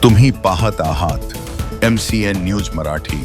तुम्ही पाहत आहात MCN न्यूज मराठी।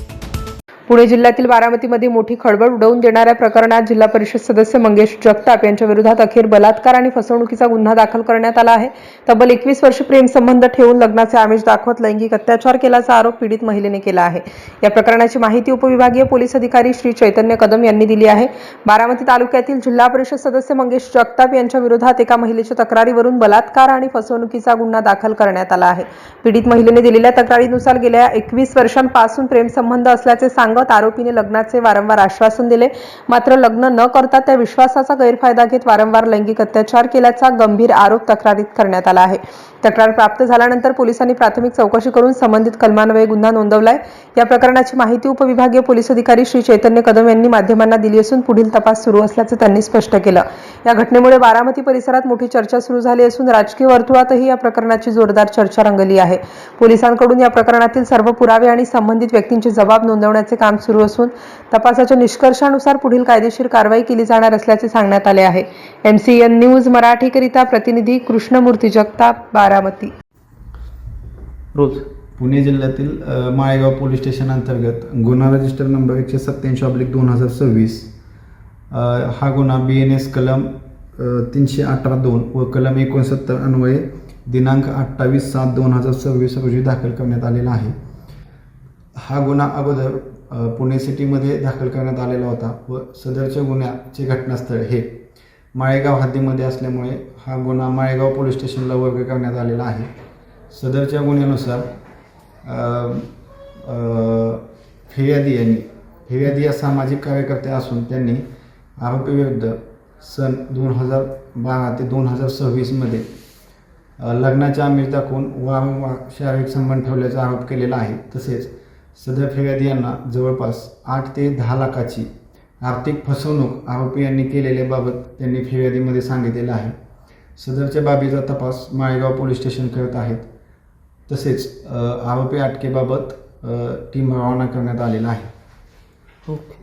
पुणे जिल्ह्यातील बारामतीमध्ये मोठी खळबळ उडवून देणाऱ्या प्रकरणात जिल्हा परिषद सदस्य मंगेश जगताप यांच्या विरोधात अखेर बलात्कार आणि फसवणुकीचा गुन्हा दाखल करण्यात आला आहे। तब्बल 21 वर्ष प्रेम संबंध ठेवून लग्नाचे आमिष दाखवत लैंगिक अत्याचार केल्याचा आरोप पीडित महिलेने केला आहे। या प्रकरणाची माहिती उपविभागीय पोलीस अधिकारी श्री चैतन्य कदम यांनी दिली आहे। बारामती तालुक्यातील जिल्हा परिषद सदस्य मंगेश जगताप यांच्या विरोधात एका महिलेच्या तक्रारीवरून बलात्कार आणि फसवणुकीचा गुन्हा दाखल करण्यात आला आहे। पीडित महिलेने दिलेल्या तक्रारीनुसार गेल्या 21 वर्षांपासून प्रेम संबंध असल्याचे सांगत आरोपीने लग्नाचे वारंवार आश्वासन दिले, मात्र लग्न न करता त्या विश्वासाचा गैरफायदा घेत वारंवार लैंगिक अत्याचार केल्याचा गंभीर आरोप तक्रारीत करण्यात आला आहे। तक्रार प्राप्त झाल्यानंतर पोलिसांनी प्राथमिक चौकशी करून संबंधित कलमान्वये गुन्हा नोंदवलाय। या प्रकरणाची माहिती उपविभागीय पोलीस अधिकारी श्री चैतन्य कदम यांनी माध्यमांना दिली असून पुढील तपास सुरू असल्याचे त्यांनी स्पष्ट केलं। या घटनेमुळे बारामती परिसरात मोठी चर्चा सुरू झाली असून राजकीय वर्तुळातही या प्रकरणाची जोरदार चर्चा रंगली आहे। पोलिसांकडून या प्रकरणातील सर्व पुरावे आणि संबंधित व्यक्तींचे जबाब नोंदवण्याचे काम सुरू असून तपासाच्या निष्कर्षानुसार पुढील कायदेशीर कारवाई केली जाणार असल्याचे सांगण्यात आले आहे। MCN न्यूज मराठीकरिता प्रतिनिधी कृष्णमूर्ती जगताप, बारामती। रोज पुणे जिल्ह्यातील माळेगाव पोलीस स्टेशन अंतर्गत गुन्हा रजिस्टर नंबर 187/2026 हा गुन्हा BNS कलम 318(2) व कलम 69 अन्वये दिनांक 28/7/2026 रोजी दाखल करण्यात आलेला आहे। हा गुन्हा अगोदर पुणे सिटीमध्ये दाखल करण्यात आलेला होता व सदरच्या गुन्ह्याचे घटनास्थळ हे माळेगाव हद्दीमध्ये असल्यामुळे हा गुन्हा माळेगाव पोलीस स्टेशनला वर्ग करण्यात आलेला आहे। सदरच्या गुन्ह्यानुसार फिर्यादी या सामाजिक कार्यकर्ते असून त्यांनी आरोपीविरुद्ध सन 2012 ते 2026 मध्ये लग्नाचे आमिष दाखवून वारंवार शारीरिक संबंध ठेवल्याचा आरोप केलेला आहे। तसेच सदर फिर्यादी यांना जवळपास 8 ते 10 लाखाची आर्थिक फसवणूक आरोपी यांनी केलेल्याबाबत त्यांनी फिर्यादीमध्ये सांगितलेलं आहे। सदरच्या बाबीचा तपास माळेगाव पोलीस स्टेशन करत आहेत। तसेच आरोपी अटकेबाबत टीम रवाना करण्यात आलेला आहे। ओके।